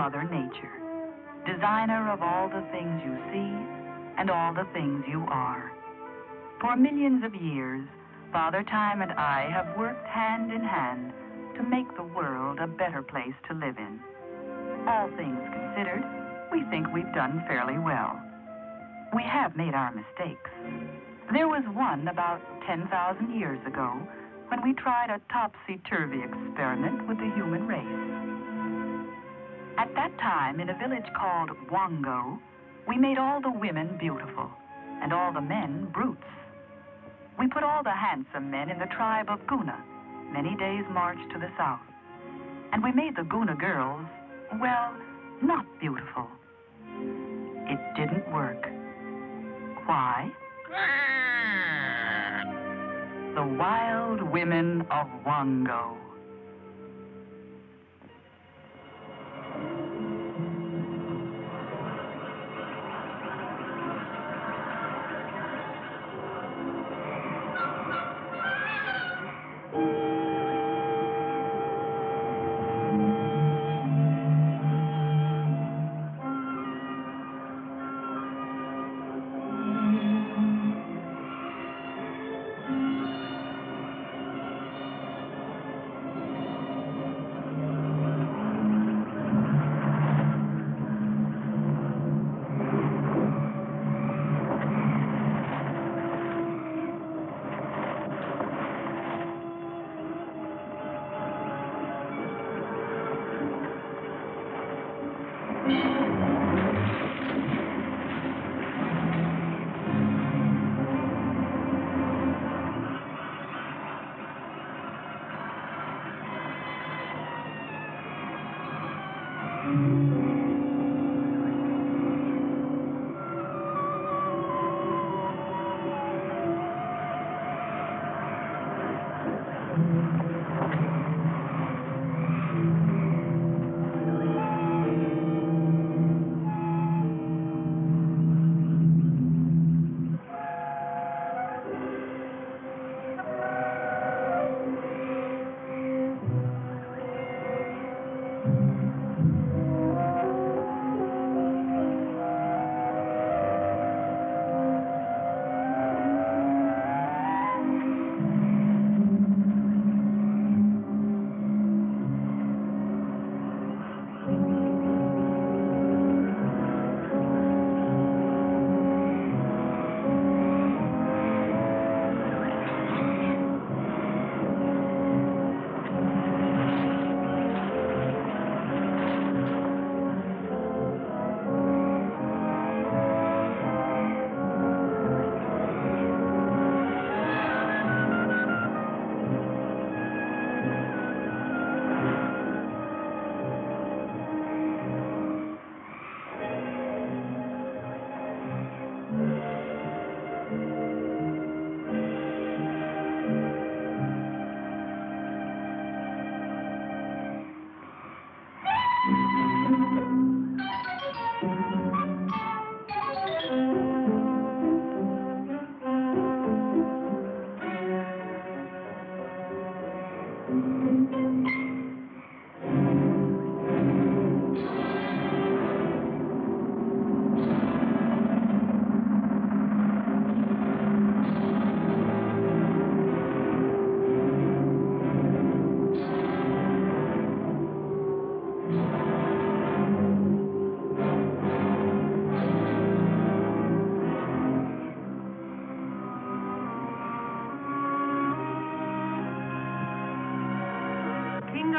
Mother Nature, designer of all the things you see and all the things you are. For millions of years, Father Time and I have worked hand in hand to make the world a better place to live in. All things considered, we think we've done fairly well. We have made our mistakes. There was one about 10,000 years ago when we tried a topsy-turvy experiment with the human race. At that time, in a village called Wongo, we made all the women beautiful and all the men brutes. We put all the handsome men in the tribe of Guna, many days' march to the south. And we made the Guna girls, well, not beautiful. It didn't work. Why? The wild women of Wongo.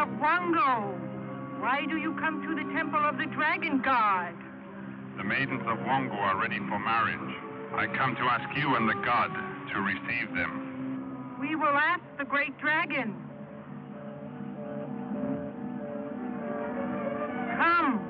Of Wongo, why do you come to the temple of the dragon god? The maidens of Wongo are ready for marriage. I come to ask you and the god to receive them. We will ask the great dragon. Come.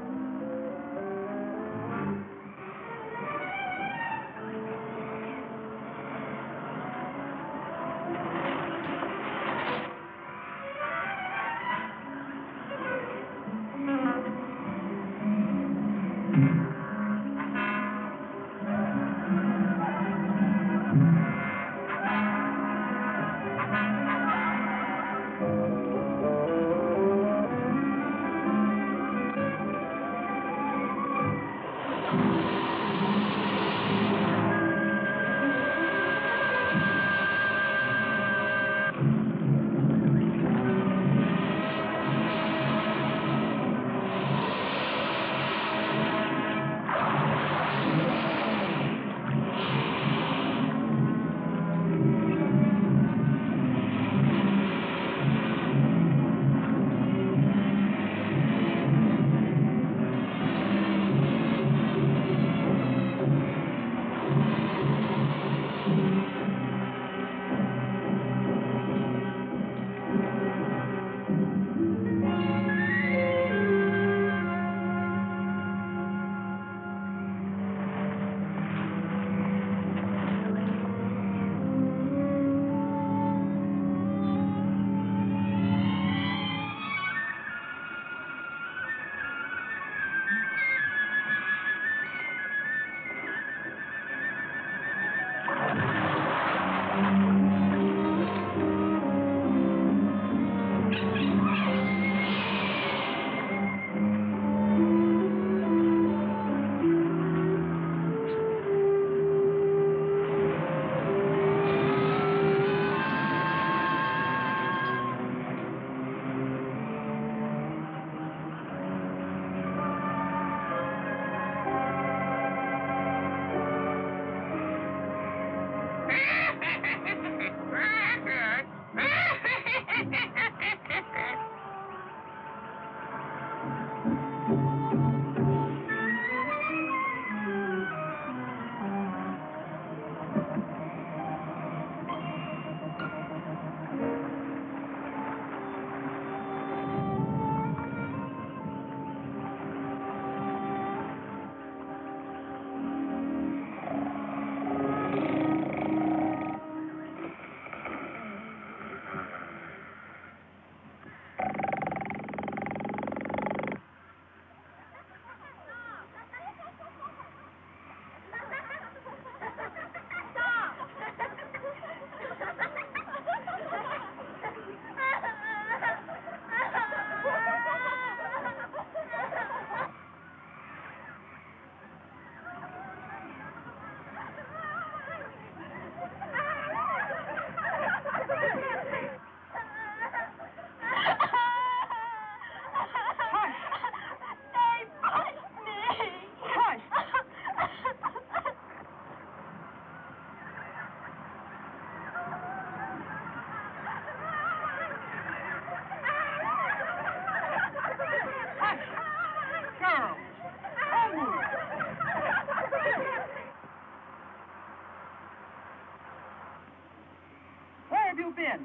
you been?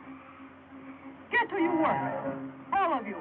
Get to your work, all of you.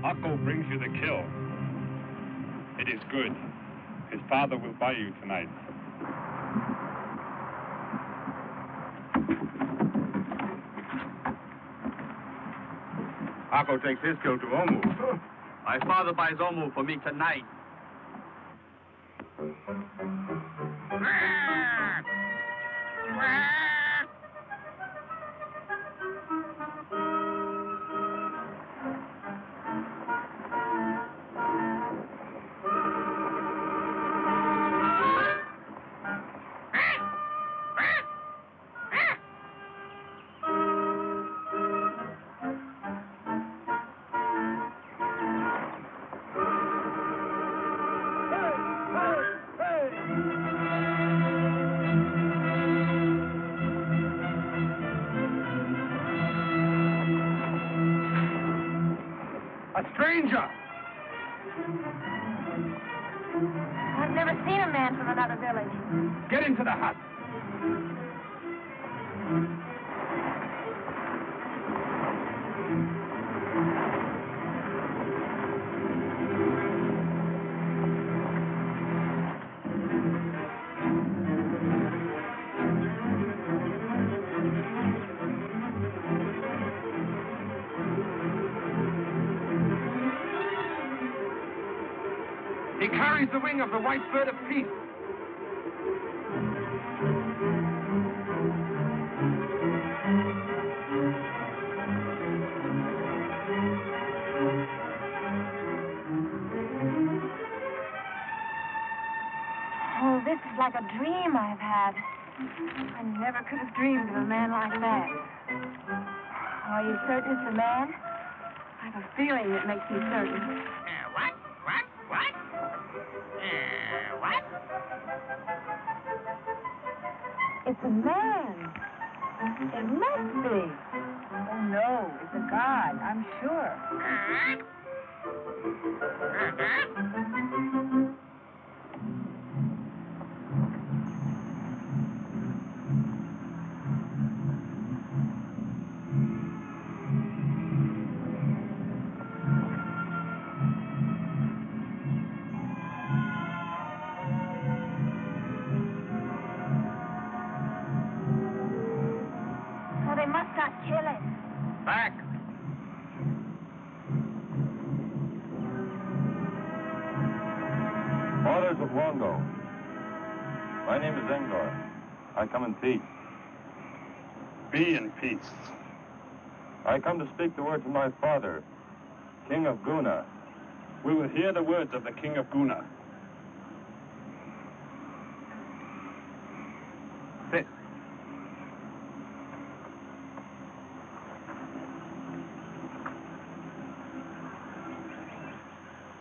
Wongo brings you the kill. It is good. His father will buy you tonight. Wongo takes his kill to Omu. My father buys Omu for me tonight. Stranger! I've never seen a man from another village. Get into the hut. He carries the wing of the white bird of peace. Oh, this is like a dream I've had. I never could have dreamed of a man like that. Are you certain it's a man? I have a feeling that makes me certain. What? What? It's a man. It must be. Oh, no, it's a god, I'm sure. Oh, they must not kill it. Back. Orders of Wongo. My name is Engor. I come in peace. Be in peace. I come to speak the words of my father, King of Guna. We will hear the words of the King of Guna. Sit.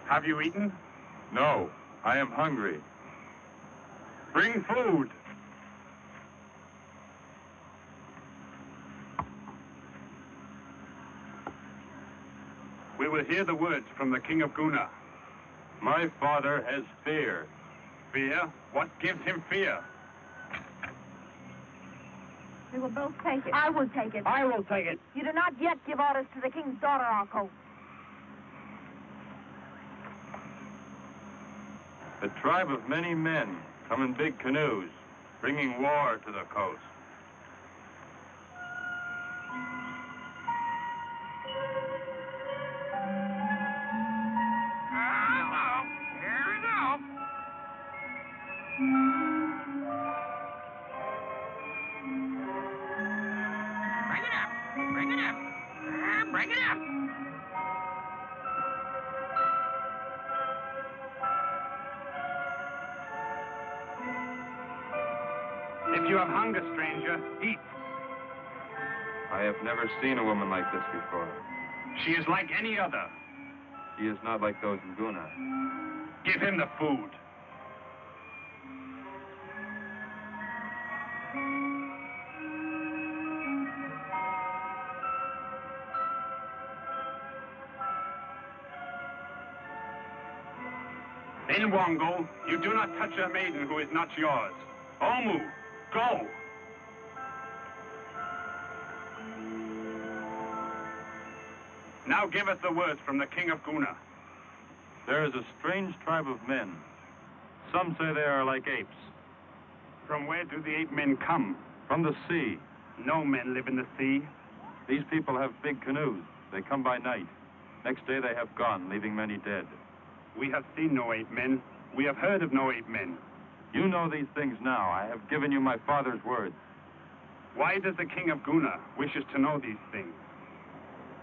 Have you eaten? No, I am hungry. Bring food. will hear the words from the King of Guna. My father has fear. Fear? What gives him fear? We will both take it. I will take it. I will take it. You do not yet give orders to the king's daughter, Arco. A tribe of many men come in big canoes, bringing war to the coast. If you have hunger, stranger, eat. I have never seen a woman like this before. She is like any other. She is not like those in Guna. Give him the food. In Wongo, you do not touch a maiden who is not yours. Omu, go! Now give us the words from the King of Guna. There is a strange tribe of men. Some say they are like apes. From where do the 8 men come? From the sea. No men live in the sea. These people have big canoes. They come by night. Next day they have gone, leaving many dead. We have seen no 8 men. We have heard of no 8 men. You know these things now. I have given you my father's word. Why does the King of Guna wishes to know these things?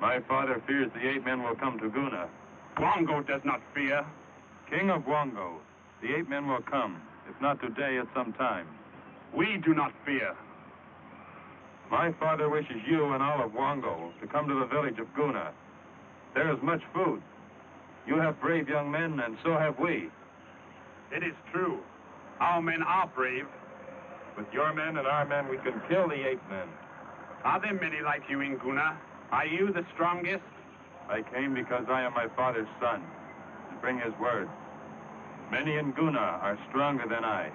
My father fears the 8 men will come to Guna. Wongo does not fear. King of Wongo, the 8 men will come. If not today, at some time. We do not fear. My father wishes you and all of Wongo to come to the village of Guna. There is much food. You have brave young men, and so have we. It is true. Our men are brave. With your men and our men, we can kill the 8 men. Are there many like you in Guna? Are you the strongest? I came because I am my father's son, to bring his word. Many in Guna are stronger than I.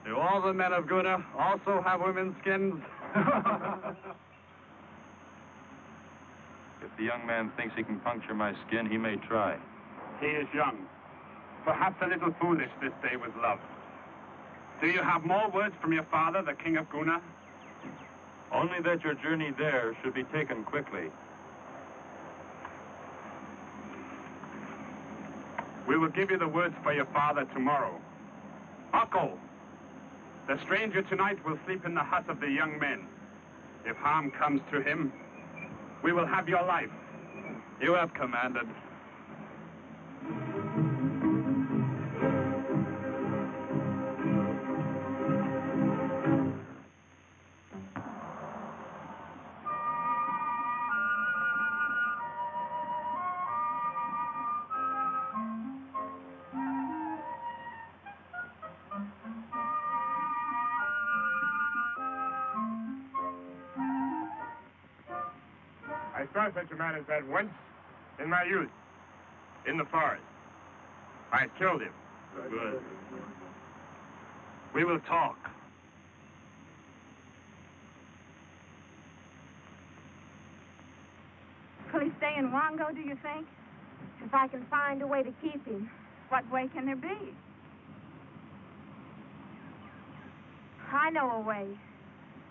Do all the men of Guna also have women's skins? If the young man thinks he can puncture my skin, he may try. He is young. Perhaps a little foolish this day with love. Do you have more words from your father, the King of Guna? Only that your journey there should be taken quickly. We will give you the words for your father tomorrow. Akko, the stranger tonight will sleep in the hut of the young men. If harm comes to him, we will have your life. You have commanded. I saw such a man as that once in my youth, in the forest. I killed him. Good. We will talk. Will he stay in Wongo, do you think? If I can find a way to keep him. What way can there be? I know a way.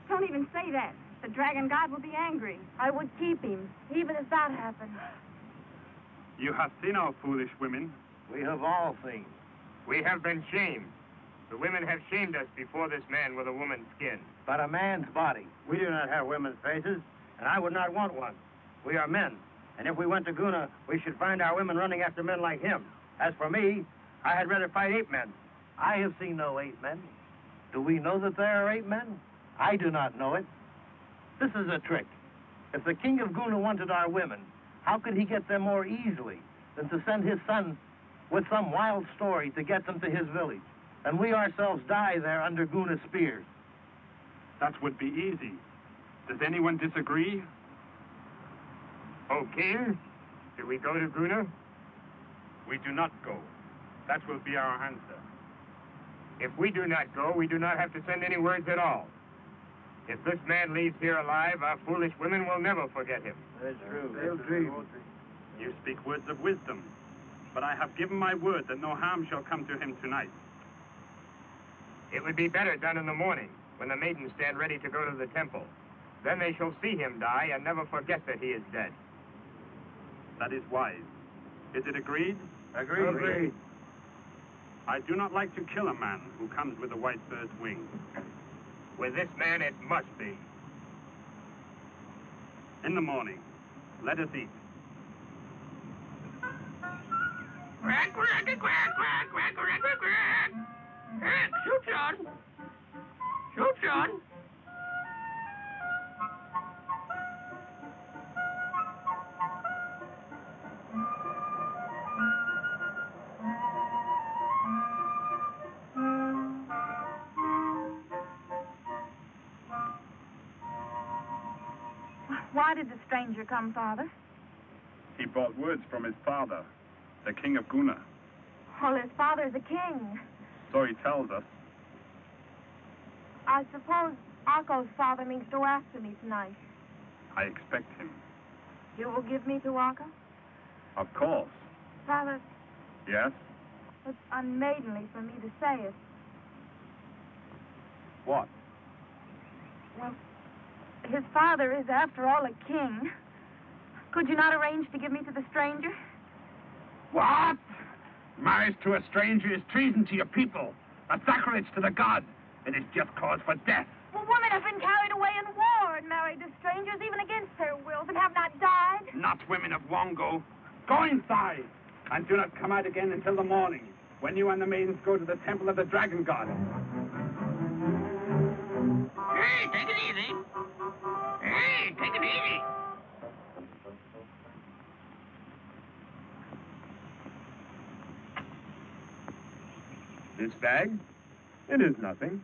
Don't even say that. The dragon god will be angry. I would keep him, even if that happened. You have seen our foolish women. We have all seen. We have been shamed. The women have shamed us before this man with a woman's skin. But a man's body. We do not have women's faces, and I would not want one. We are men, and if we went to Guna, we should find our women running after men like him. As for me, I had rather fight 8 men. I have seen no 8 men. Do we know that there are 8 men? I do not know it. This is a trick. If the king of Guna wanted our women, how could he get them more easily than to send his son with some wild story to get them to his village, and we ourselves die there under Guna's spears? That would be easy. Does anyone disagree? O king, Do we go to Guna? We do not go. That will be our answer. If we do not go, we do not have to send any words at all. If this man leaves here alive, our foolish women will never forget him. That's true. They'll dream. You speak words of wisdom, but I have given my word that no harm shall come to him tonight. It would be better done in the morning, when the maidens stand ready to go to the temple. Then they shall see him die and never forget that he is dead. That is wise. Is it agreed? Agreed. I do not like to kill a man who comes with a white bird's wings. With this man, it must be. In the morning, let us eat. Quack, quack, quack, quack, quack, quack, quack, quack. Hey, shoot, John. Shoot, John. Why did the stranger come, Father? He brought words from his father, the king of Guna. Well, his father's a king. So he tells us. I suppose Akko's father means to after me tonight. I expect him. You will give me to Akko? Of course. Father, Yes? it's unmaidenly for me to say it. What? Well, his father is, after all, a king. Could you not arrange to give me to the stranger? What? Marriage to a stranger is treason to your people, a sacrilege to the gods. It is just cause for death. Well, women have been carried away in war and married to strangers, even against their wills, and have not died. Not women of Wongo. Go inside, and do not come out again until the morning, when you and the maidens go to the temple of the dragon god. Hey, take it easy. Hey, take it easy. This bag? It is nothing.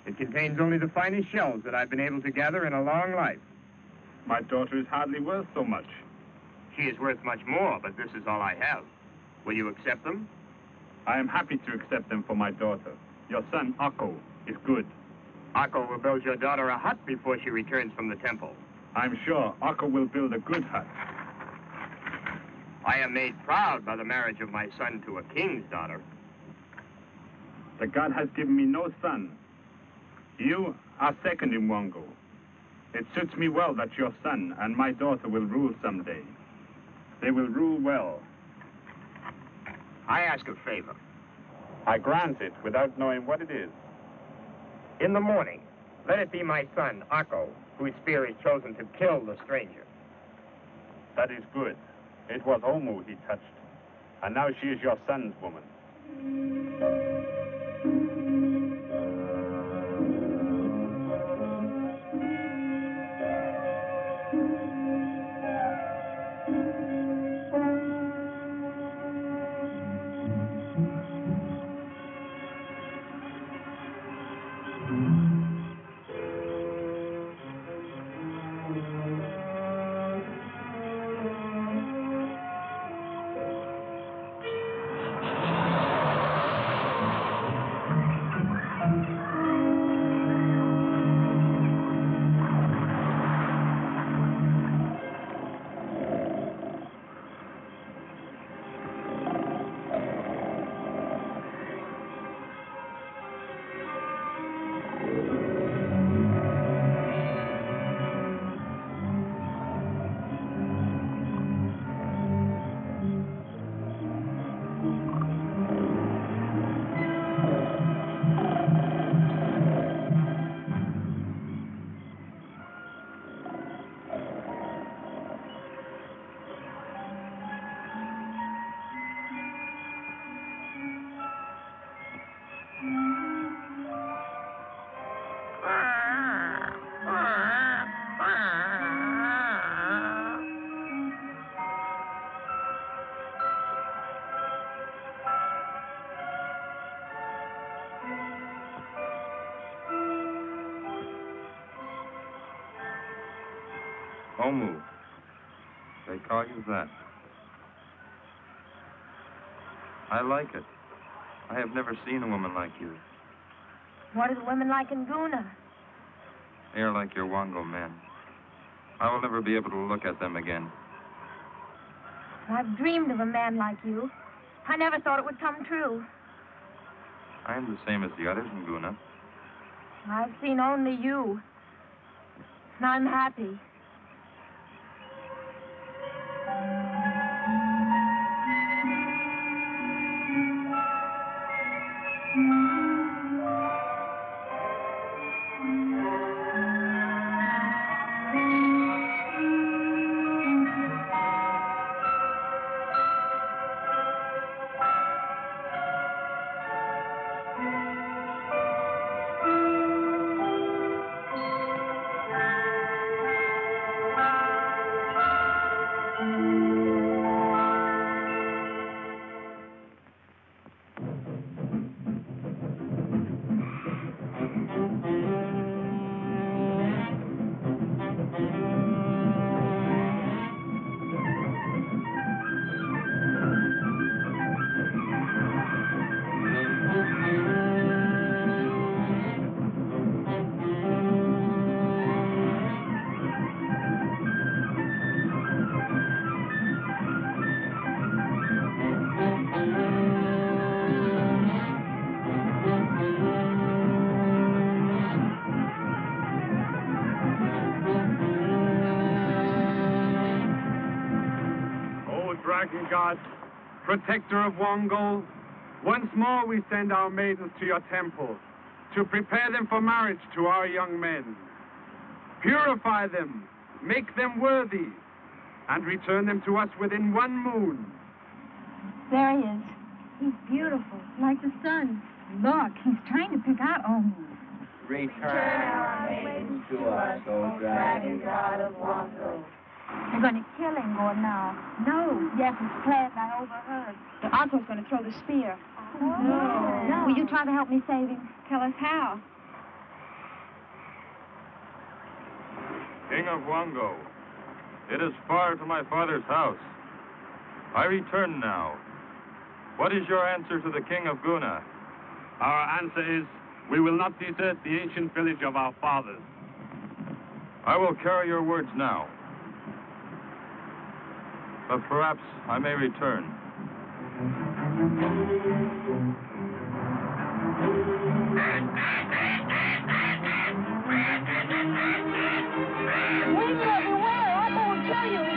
It contains only the finest shells that I've been able to gather in a long life. My daughter is hardly worth so much. She is worth much more, but this is all I have. Will you accept them? I am happy to accept them for my daughter. Your son, Akko, is good. Akko will build your daughter a hut before she returns from the temple. I'm sure Akko will build a good hut. I am made proud by the marriage of my son to a king's daughter. The god has given me no son. You are second in Wongo. It suits me well that your son and my daughter will rule someday. They will rule well. I ask a favor. I grant it without knowing what it is. In the morning, let it be my son, Akko, whose spear is chosen to kill the stranger. That is good. It was Omu he touched, and now she is your son's woman. Omu. They call you that. I like it. I have never seen a woman like you. What are the women like in Guna? They are like your Wongo men. I will never be able to look at them again. I've dreamed of a man like you. I never thought it would come true. I am the same as the others in Guna. I've seen only you. And I'm happy. Dragon God, protector of Wongo, once more we send our maidens to your temple to prepare them for marriage to our young men. Purify them, make them worthy, and return them to us within 1 moon. There he is. He's beautiful, like the sun. Look, he's trying to pick out Omu. Return our maidens to us, O Dragon God of Wongo. They're going to kill him, Gordon, now. No. Yes, it's planned. I overheard. The uncle's going to throw the spear. No. Will you try to help me save him? Tell us how. King of Wongo, it is far to my father's house. I return now. What is your answer to the King of Guna? Our answer is, we will not desert the ancient village of our fathers. I will carry your words now. But perhaps I may return. Women everywhere. I'm going to kill you.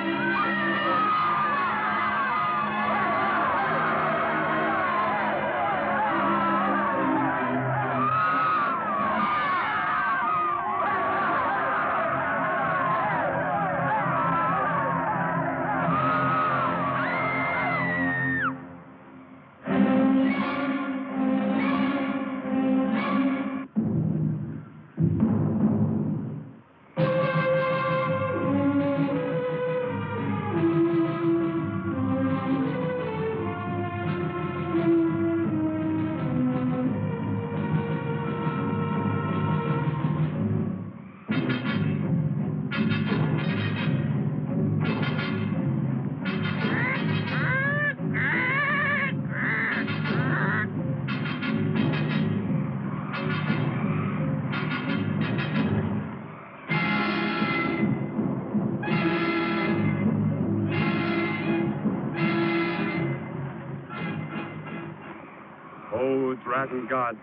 Dragon God,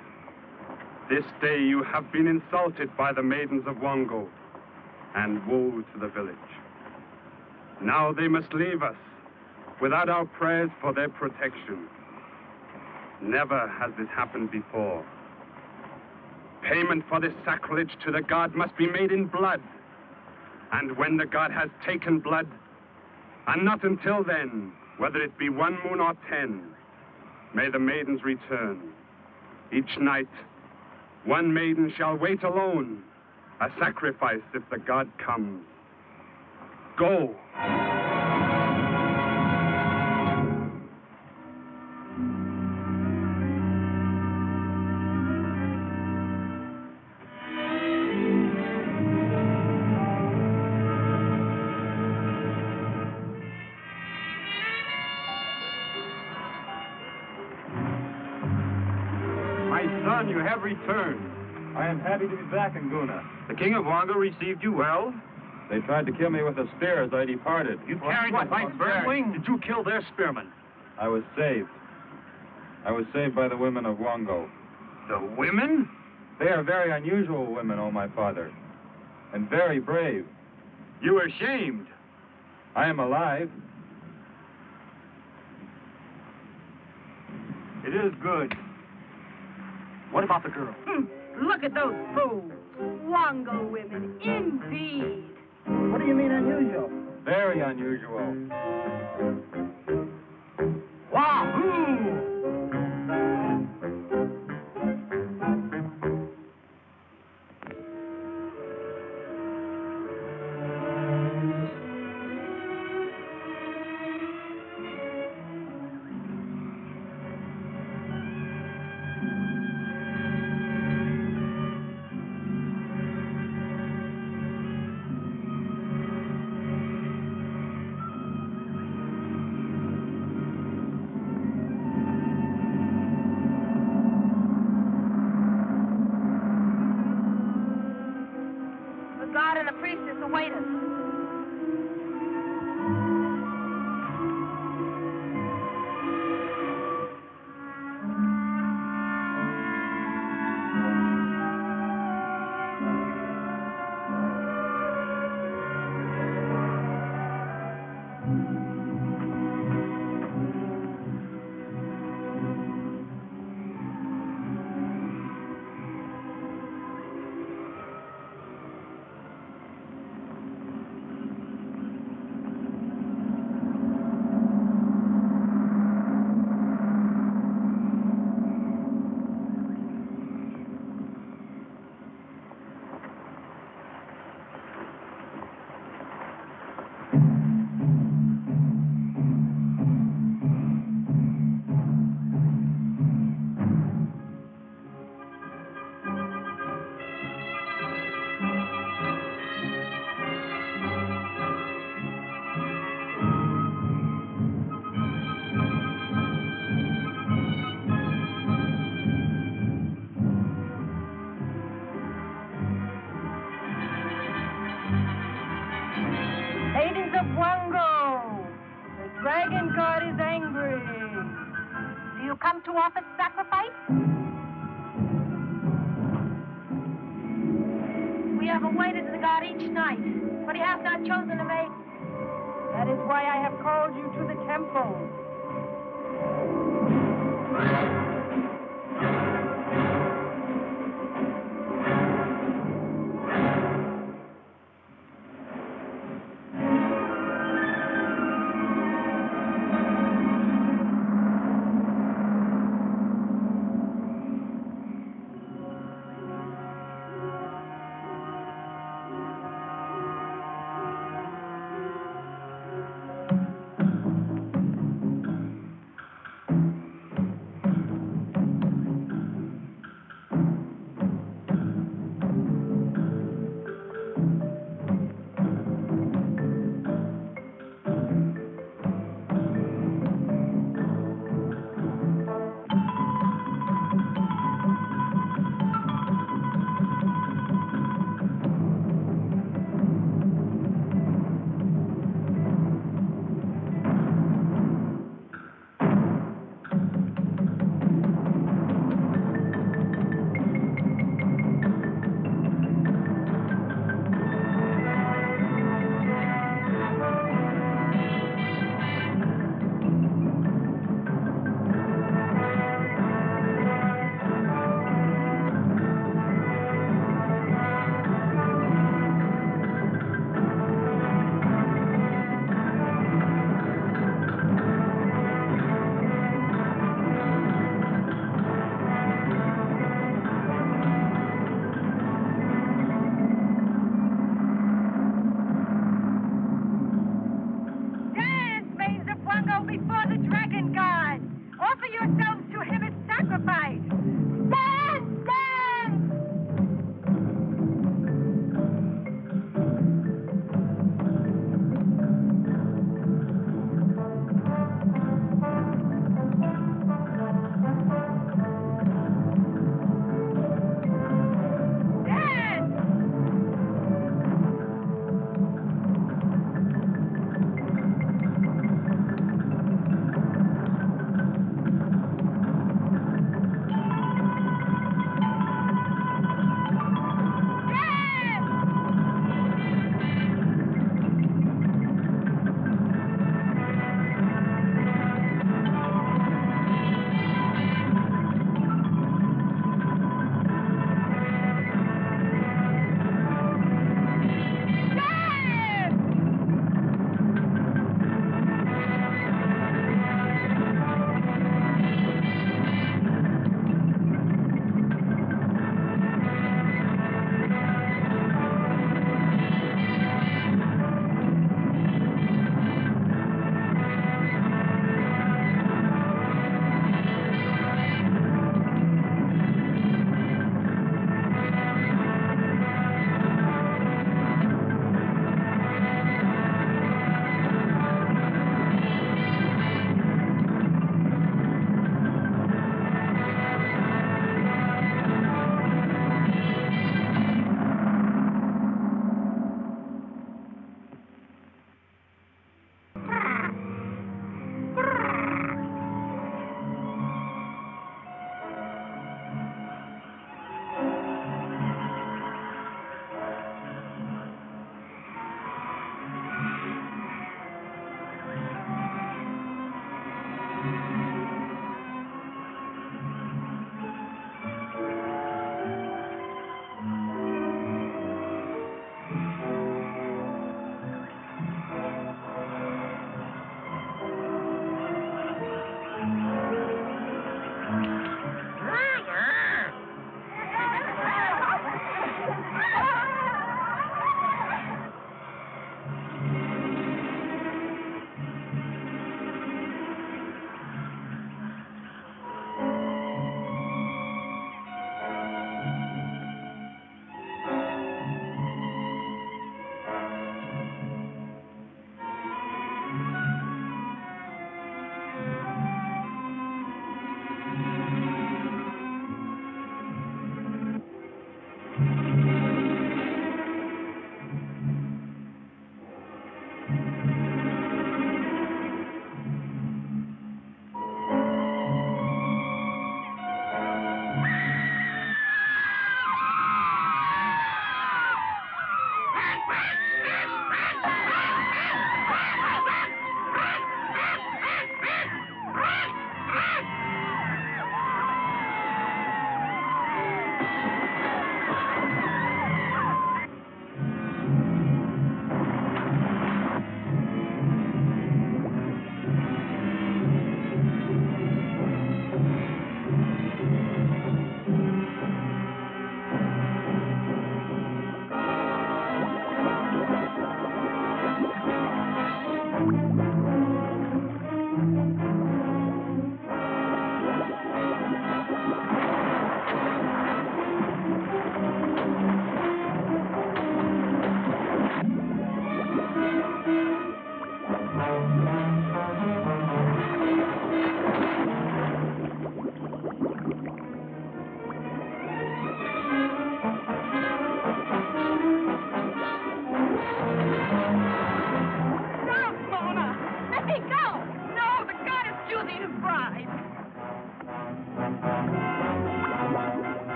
this day you have been insulted by the maidens of Wongo, and woe to the village. Now they must leave us without our prayers for their protection. Never has this happened before. Payment for this sacrilege to the god must be made in blood. And when the god has taken blood, and not until then, whether it be 1 moon or 10, may the maidens return. Each night, 1 maiden shall wait alone, a sacrifice if the god comes. Go. son, you have returned. I am happy to be back in Guna. The king of Wongo received you well? They tried to kill me with a spear as I departed. You carried the white birdwing? Did you kill their spearmen? I was saved. I was saved by the women of Wongo. The women? They are very unusual women, oh my father, and very brave. You were shamed. I am alive. It is good. What about the girl? Look at those fools. Wongo women, indeed. What do you mean unusual? Very unusual. Wahoo! The god and the priestess await us. Ladies of Wongo, the dragon god is angry. Do you come to offer sacrifice? We have awaited the god each night, but he has not chosen a maiden. That is why I have called you to the temple.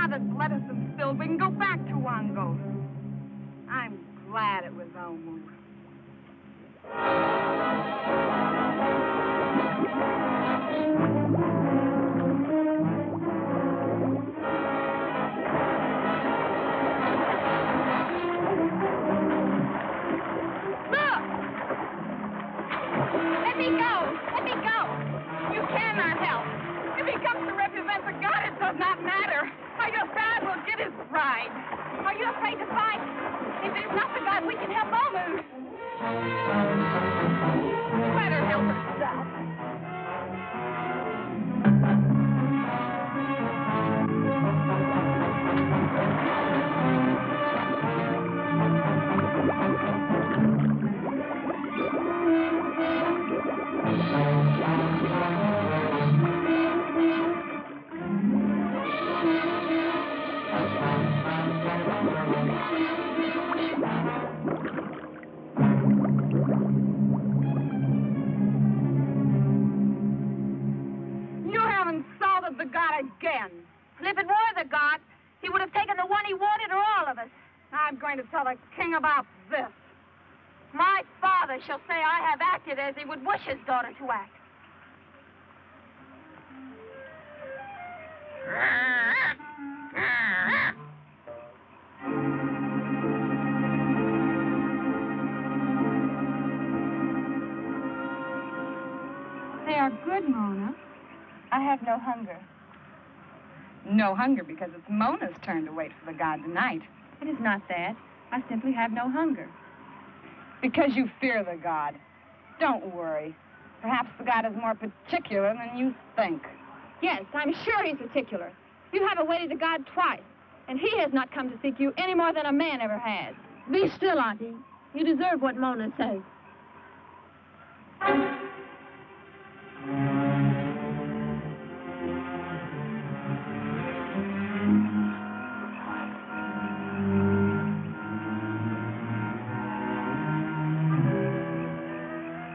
now that blood has been spilled, we can go back to Wongo. I'm glad it was over. Let me go! Let me go! You cannot help. If he comes to represent the God, it does not matter. Or your dad will get his bride. Are you afraid to fight? If it's not the God, we can help Olu. Let her help herself. The God again. And if it were the God, he would have taken the one he wanted or all of us. I'm going to tell the king about this. My father shall say I have acted as he would wish his daughter to act. They are good, Mona. I have no hunger. No hunger because it's Mona's turn to wait for the God tonight. It is not that. I simply have no hunger. Because you fear the God. Don't worry. Perhaps the God is more particular than you think. Yes, I'm sure he's particular. You have awaited the God twice, and he has not come to seek you any more than a man ever has. Be still, Auntie. You deserve what Mona says.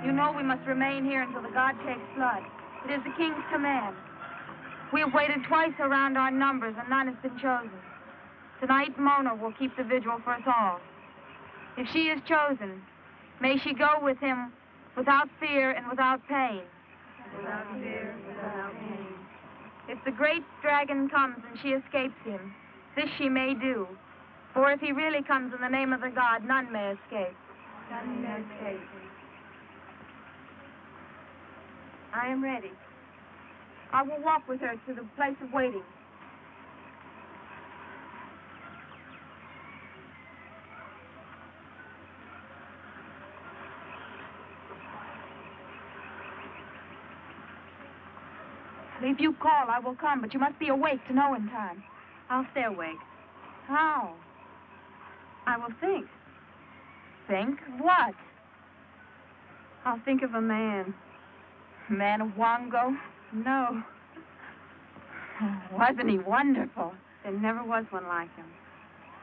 You know we must remain here until the God takes blood. It is the king's command. We have waited twice around our numbers, and none has been chosen. Tonight, Mona will keep the vigil for us all. If she is chosen, may she go with him without fear and without pain. Without fear, without pain. If the great dragon comes and she escapes him, this she may do. For if he really comes in the name of the God, none may escape. None may escape. I am ready. I will walk with her to the place of waiting. If you call, I will come, but you must be awake to know in time. I'll stay awake. How? I will think. Think? What? I'll think of a man. Man of Wongo? No. Wasn't he wonderful? There never was one like him.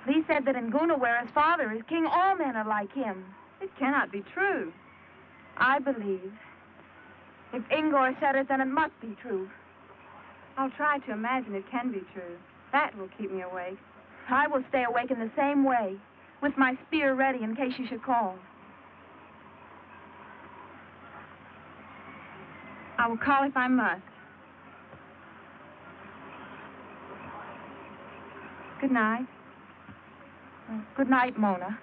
He said that in Guna, where his father is king, all men are like him. It cannot be true. I believe. If Ingor said it, then it must be true. I'll try to imagine it can be true. That will keep me awake. I will stay awake in the same way, with my spear ready in case you should call. I will call if I must. Good night. Good night, Mona.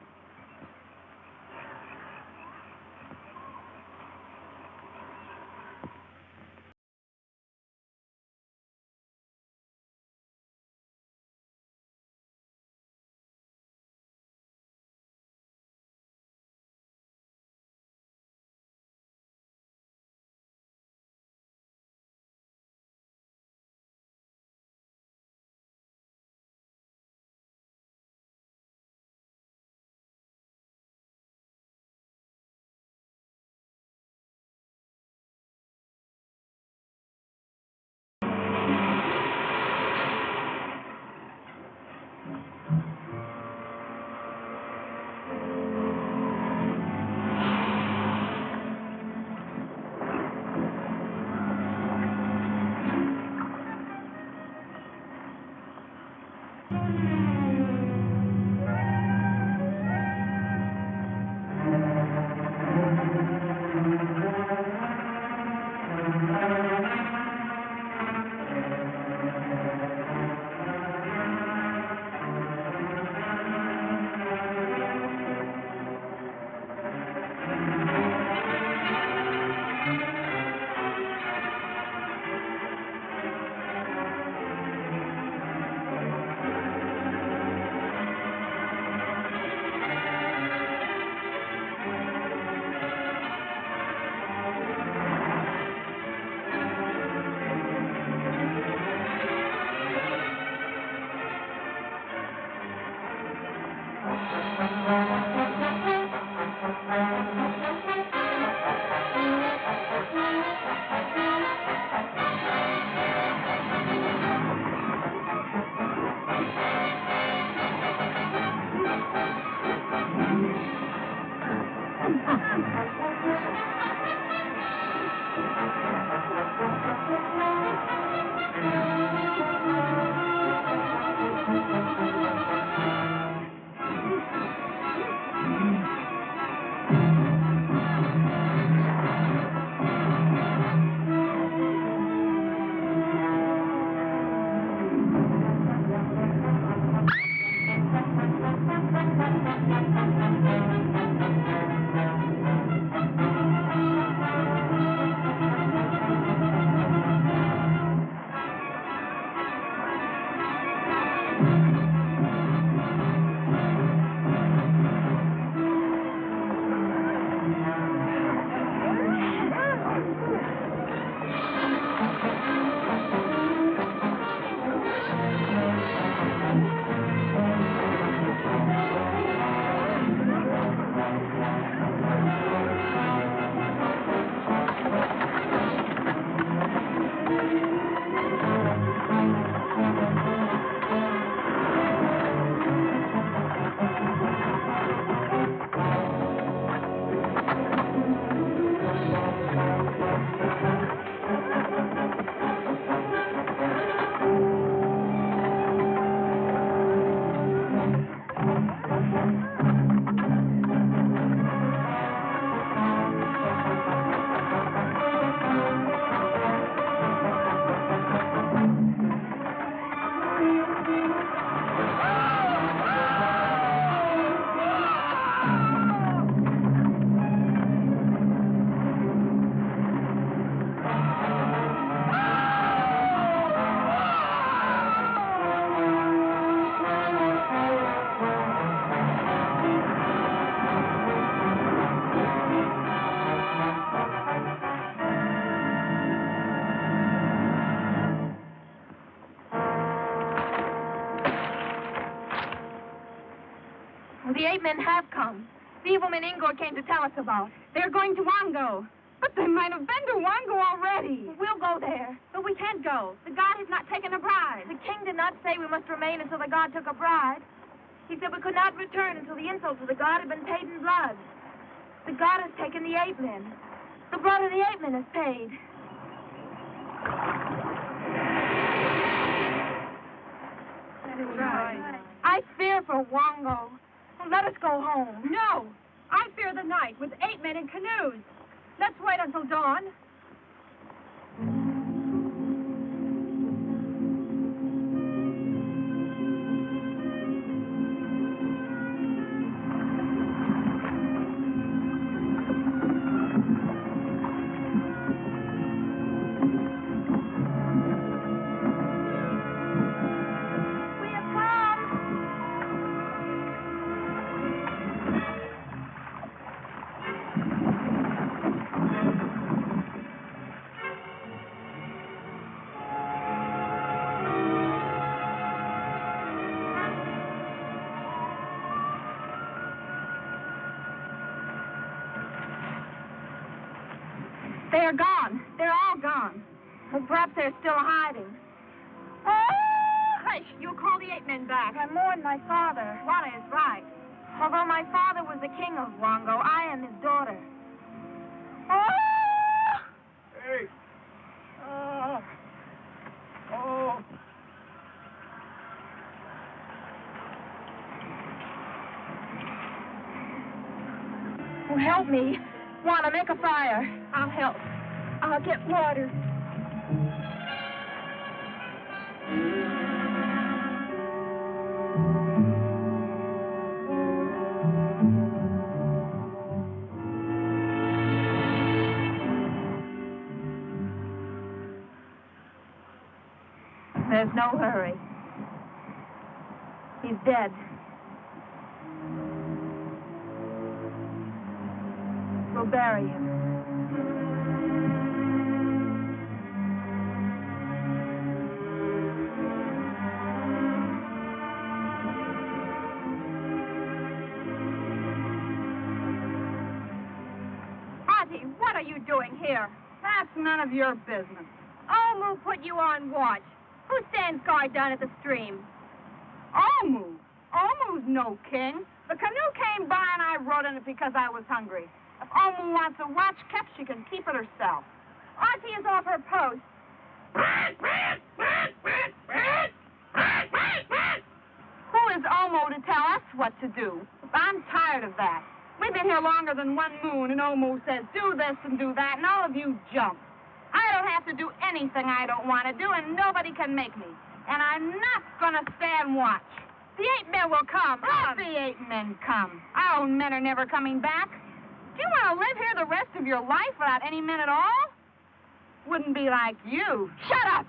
The 8 men have come. The evil men Ingor came to tell us about. They're going to Wongo. But they might have been to Wongo already. We'll go there. But we can't go. The god has not taken a bride. The king did not say we must remain until the god took a bride. He said we could not return until the insult to the god had been paid in blood. The god has taken the 8 men. The blood of the 8 men is paid. That is right. I fear for Wongo. Let us go home. No! I fear the night with 8 men in canoes. Let's wait until dawn. They are gone. They're all gone. Well, perhaps they're still hiding. Oh, hush! You'll call the 8 men back. I mourn my father. Juana is right. Although my father was the king of Wongo, I am his daughter. Oh! Hey! Oh! Oh, help me. Wanna make a fire. I'll help. I'll get water. There's no hurry. He's dead. We'll bury him. Auntie, what are you doing here? That's none of your business. Omu put you on watch. Who stands guard down at the stream? Omu? Omu's no king. The canoe came by and I rode in it because I was hungry. If Omu wants a watch kept, she can keep it herself. Auntie is off her post. Who is Omu to tell us what to do? I'm tired of that. We've been here longer than 1 moon, and Omu says, do this and do that, and all of you jump. I don't have to do anything I don't want to do, and nobody can make me. And I'm not going to stand watch. The 8 men will come. Let the 8 men come. Our own men are never coming back. Do you want to live here the rest of your life without any men at all? Wouldn't be like you. Shut up!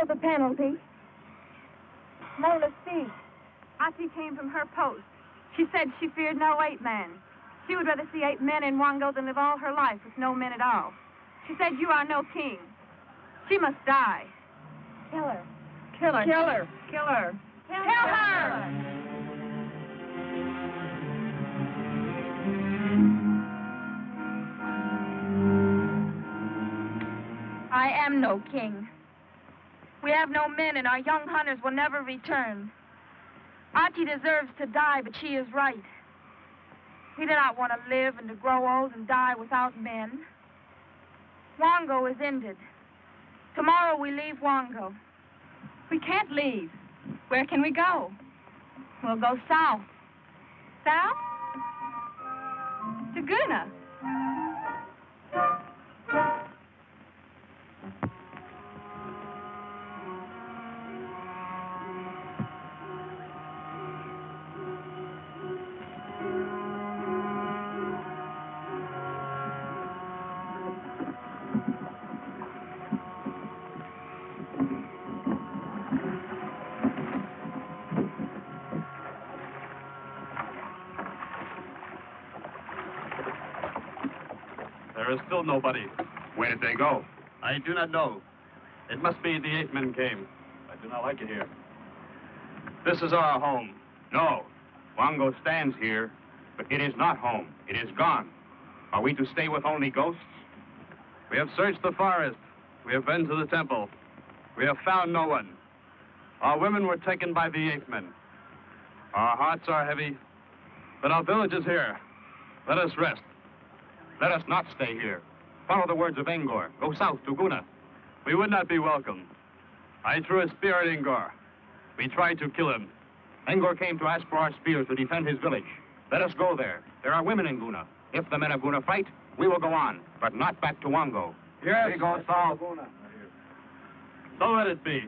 The penalty. Mona speaks. Auntie came from her post. She said she feared no 8 men. She would rather see 8 men in Wongo than live all her life with no men at all. She said you are no king. She must die. Kill her. Kill her. Kill her. Kill her. Kill her. I am no king. We have no men, and our young hunters will never return. Auntie deserves to die, but she is right. We do not want to live and to grow old and die without men. Wongo is ended. Tomorrow we leave Wongo. We can't leave. Where can we go? We'll go south. South? To Guna. There is still nobody. Where did they go? I do not know. It must be the 8 men came. I do not like it here. This is our home. No. Wongo stands here, but it is not home. It is gone. Are we to stay with only ghosts? We have searched the forest. We have been to the temple. We have found no one. Our women were taken by the 8 men. Our hearts are heavy, but our village is here. Let us rest. Let us not stay here. Follow the words of Engor. Go south to Guna. We would not be welcome. I threw a spear at Ingor. We tried to kill him. Engor came to ask for our spears to defend his village. Let us go there. There are women in Guna. If the men of Guna fight, we will go on, but not back to Wongo. Yes. We go south. So let it be.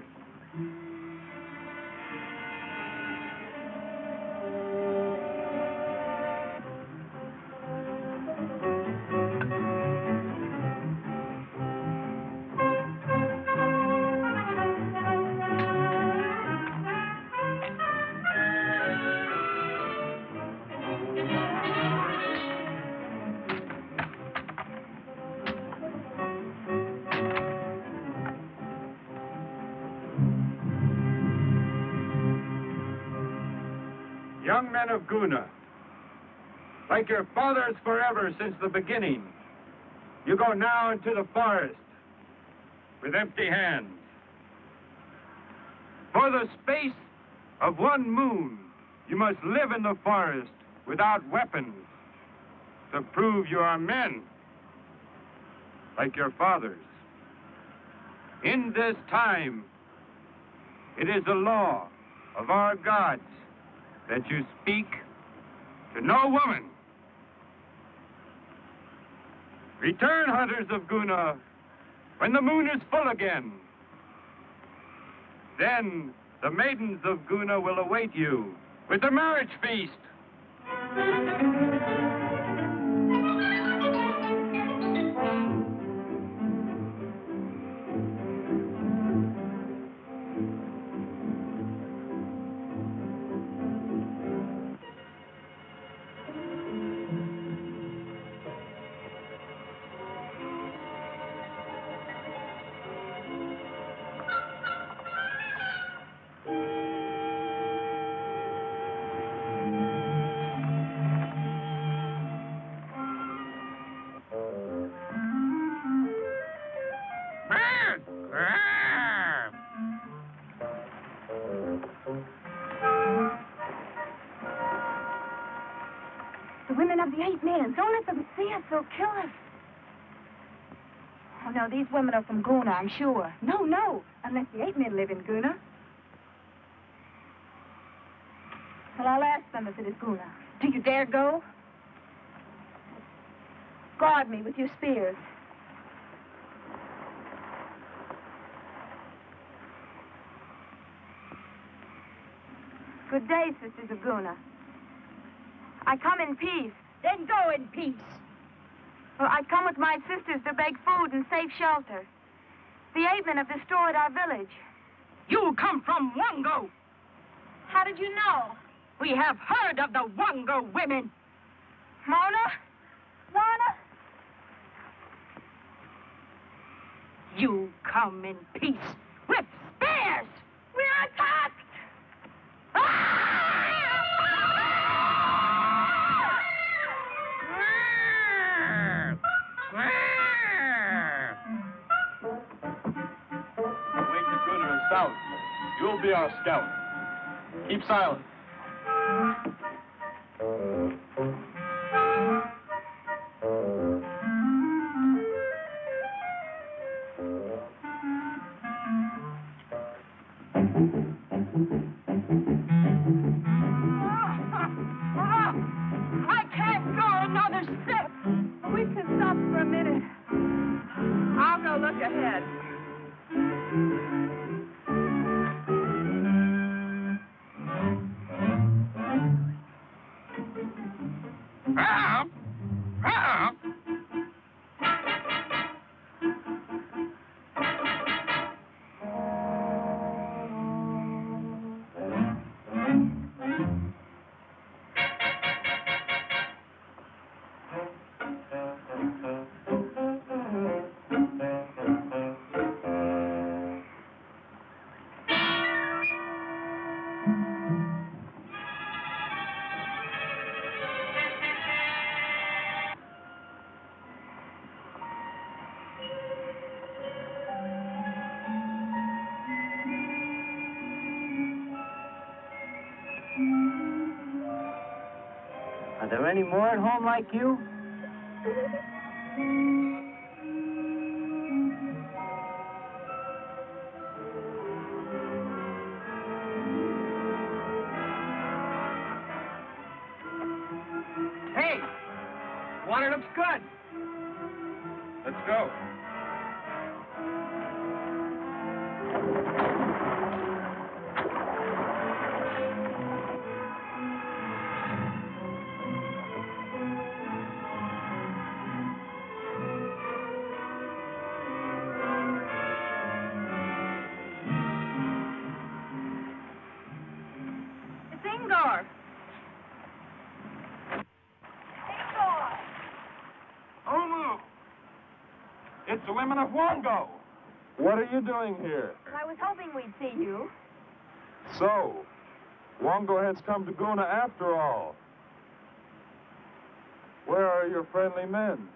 Young men of Guna, like your fathers forever since the beginning, you go now into the forest with empty hands. For the space of 1 moon, you must live in the forest without weapons to prove you are men, like your fathers. In this time, it is the law of our gods that you speak to no woman. Return, hunters of Guna, when the moon is full again. Then the maidens of Guna will await you with the marriage feast. The women of the 8 men. Don't let them see us. They'll kill us. Oh, no, these women are from Guna, I'm sure. No. Unless the 8 men live in Guna. Well, I'll ask them if it is Guna. Do you dare go? Guard me with your spears. Good day, sisters of Guna. I come in peace. Then go in peace. Well, I come with my sisters to beg food and safe shelter. The 8 men have destroyed our village. You come from Wongo. How did you know? We have heard of the Wongo women. Mona? You come in peace with spears. We're attacked! Wait to Guna and south. You'll be our scout. Keep silent. I can't go another step. We can stop for a minute. I'll go look ahead. Are there any more at home like you? Hey, water looks good. Let's go. It's the women of Wongo. What are you doing here? I was hoping we'd see you. So, Wongo has come to Guna after all. Where are your friendly men?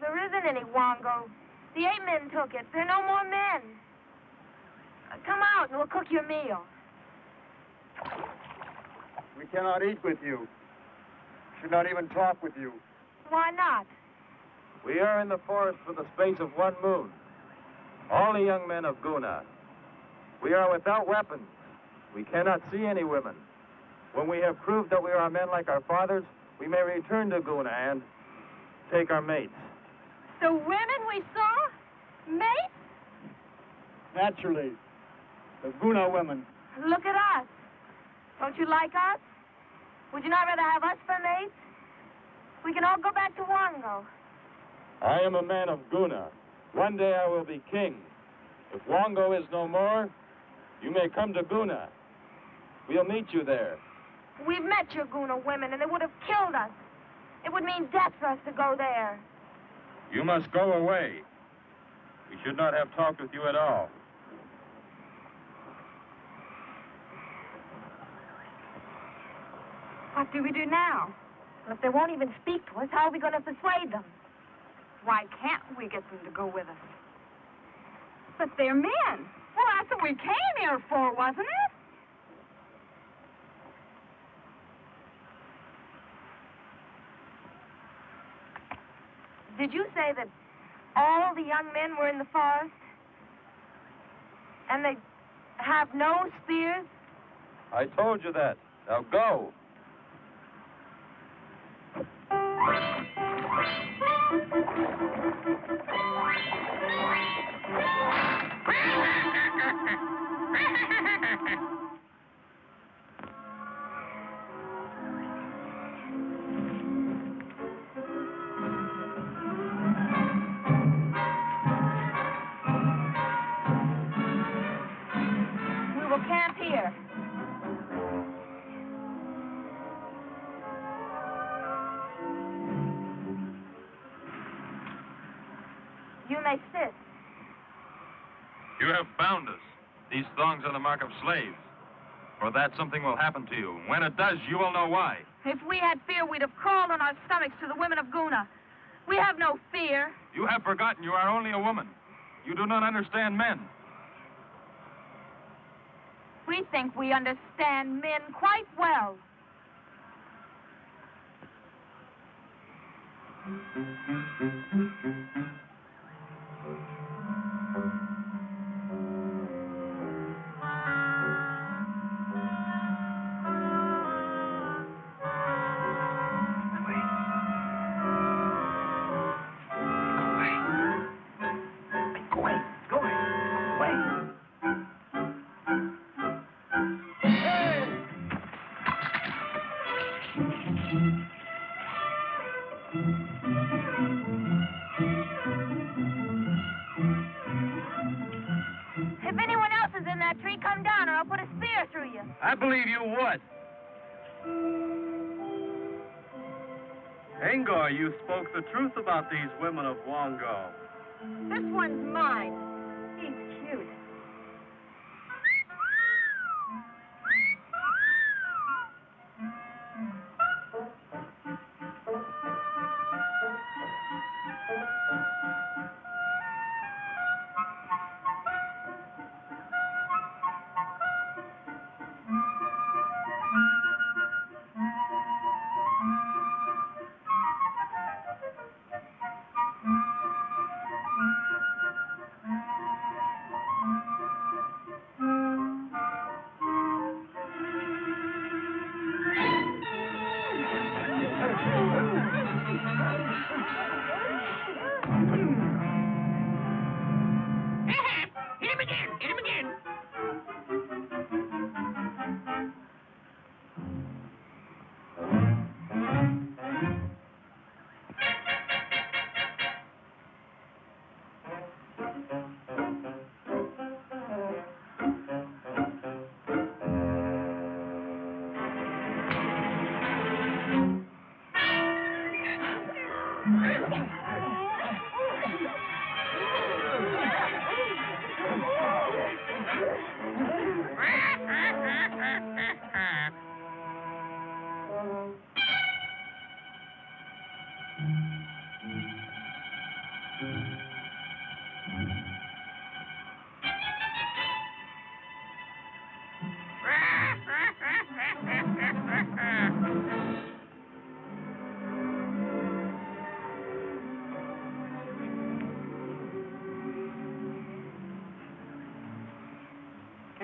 There isn't any Wongo. The 8 men took it. There are no more men. Come out and we'll cook your meal. We cannot eat with you. Should not even talk with you. Why not? We are in the forest for the space of 1 moon. All the young men of Guna. We are without weapons. We cannot see any women. When we have proved that we are men like our fathers, we may return to Guna and take our mates. The women we saw? Mates? Naturally. The Guna women. Look at us. Don't you like us? Would you not rather have us for mates? We can all go back to Wongo. I am a man of Guna. One day I will be king. If Wongo is no more, you may come to Guna. We'll meet you there. We've met your Guna women, and they would have killed us. It would mean death for us to go there. You must go away. We should not have talked with you at all. What do we do now? Well, if they won't even speak to us, how are we going to persuade them? Why can't we get them to go with us? But they're men. Well, that's what we came here for, wasn't it? Did you say that all the young men were in the forest? And they have no spears? I told you that. Now go. We will camp here. You may sit. You have bound us. These thongs are the mark of slaves. For that, something will happen to you. When it does, you will know why. If we had fear, we'd have crawled on our stomachs to the women of Guna. We have no fear. You have forgotten you are only a woman. You do not understand men. We think we understand men quite well. If anyone else is in that tree, come down or I'll put a spear through you. I believe you would. Angor, you spoke the truth about these women of Wongo. This one's mine. He's cute.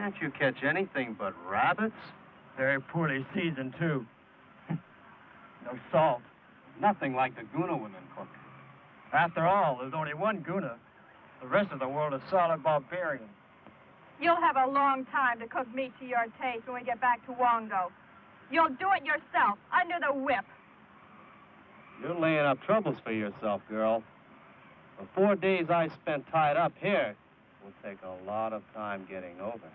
Can't you catch anything but rabbits? Very poorly seasoned, too. No salt. Nothing like the Guna women cook. After all, there's only one Guna. The rest of the world is solid barbarian. You'll have a long time to cook meat to your taste when we get back to Wongo. You'll do it yourself, under the whip. You're laying up troubles for yourself, girl. The 4 days I spent tied up here will take a lot of time getting over.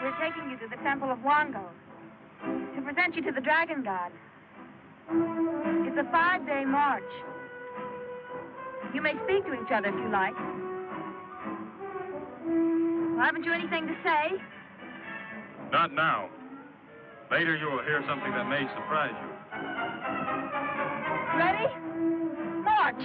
We're taking you to the temple of Wongo to present you to the dragon god. It's a 5-day march. You may speak to each other if you like. Well, haven't you anything to say? Not now. Later you will hear something that may surprise you. Ready? March!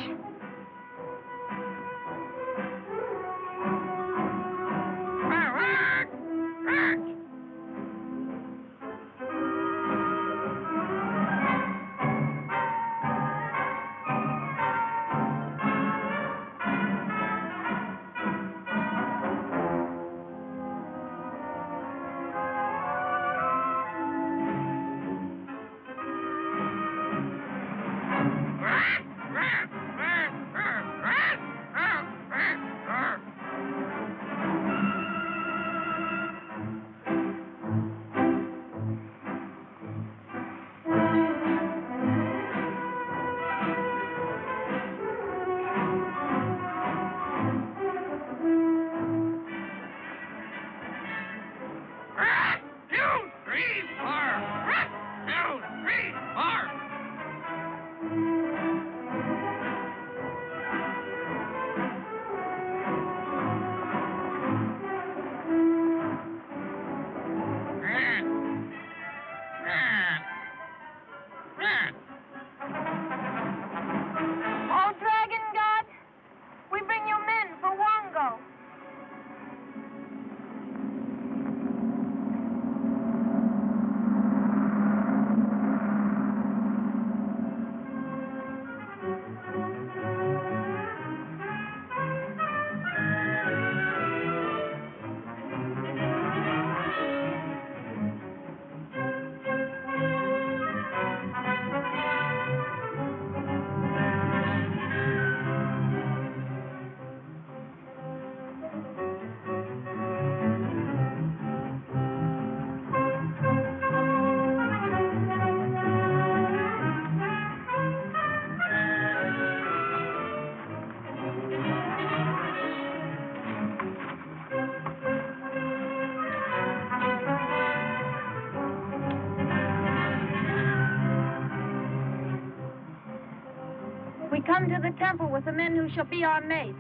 We come to the temple with the men who shall be our mates.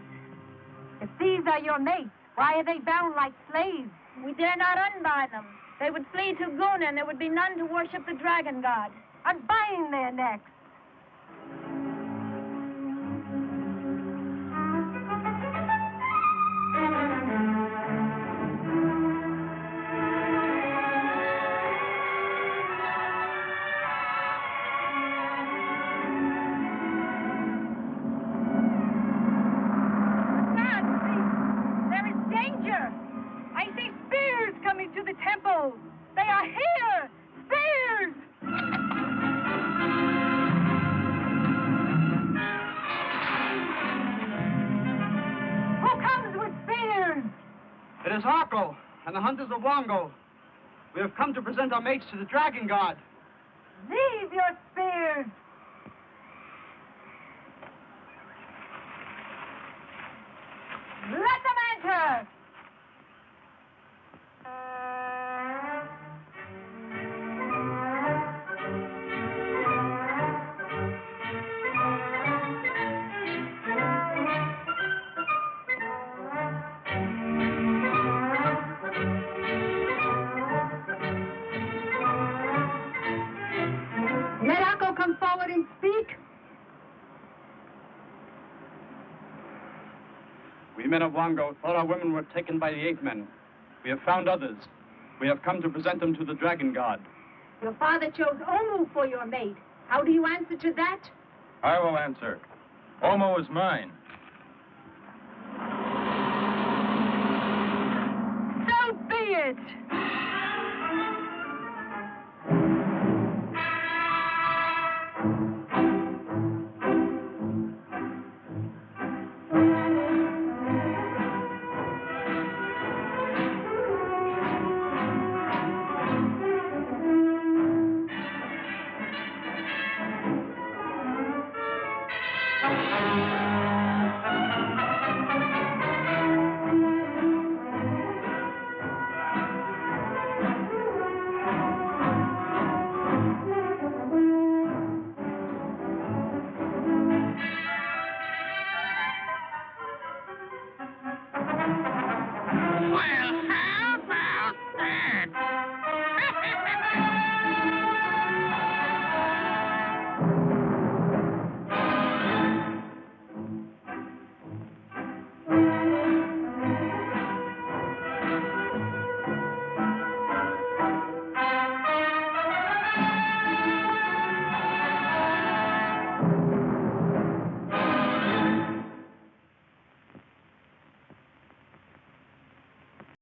If these are your mates, why are they bound like slaves? We dare not unbind them. They would flee to Guna, and there would be none to worship the dragon god. Unbind their necks. To the temple. They are here! Spears! Who comes with spears? It is Harko and the hunters of Wongo. We have come to present our mates to the dragon god. Leave your spears! Let them enter! Let Akko come forward and speak. We men of Wongo thought our women were taken by the ape men. We have found others. We have come to present them to the dragon god. Your father chose Omu for your mate. How do you answer to that? I will answer. Omo is mine. kids.